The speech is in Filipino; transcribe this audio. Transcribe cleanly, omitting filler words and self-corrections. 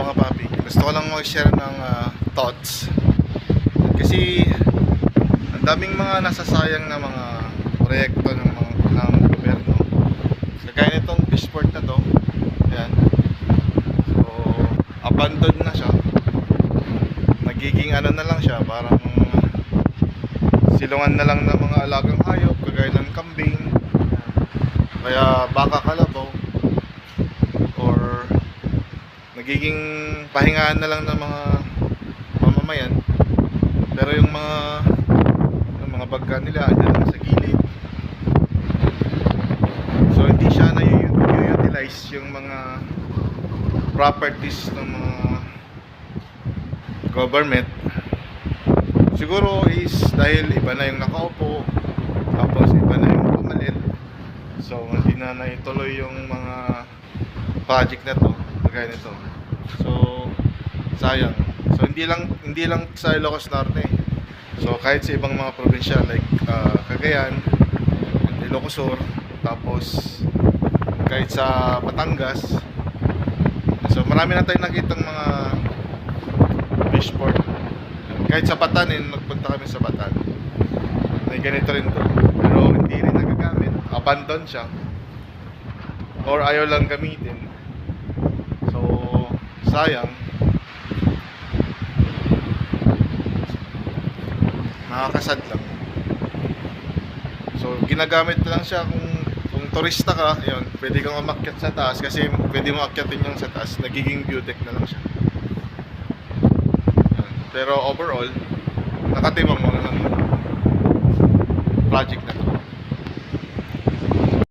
mga papi, gusto ko lang mag-share ng thoughts. Kasi ang daming mga nasasayang na mga proyekto ng gobyerno. Kagaya nitong fishport na to. Ayan. So, abandoned na siya. Nagiging ano na lang siya, parang silungan na lang ng mga alagang hayop, kagaya ng kambing, kaya baka, kalabaw, or nagiging pahingaan na lang ng mga mamamayan. Pero yung mga bagga nila andyan lang sa gilid, so hindi siya na-utilize yung mga properties ng mga government. Siguro is dahil iba na yung nakaupo, tapos iba na yung pumalit, so hindi na naituloy yung mga project na to, kagaya nito. So sayang. So hindi lang sa Ilocos Norte, so kahit sa ibang mga probinsya like Cagayan, Ilocos Sur, tapos kahit sa Batangas. So marami na tayong nakitang mga fishport. Kahit sa Batanin, nagpunta kami sa Batan, may ganito rin to, pero hindi rin nagagamit, abandon siya, or ayaw lang gamitin. So sayang, nakakasad lang. So ginagamit lang siya kung turista ka, yun, pwede kang umakyat sa taas, kasi pwede mo akyatin yung sa taas, nagiging view deck na lang siya. Pero overall, nakatimang mo na ng project na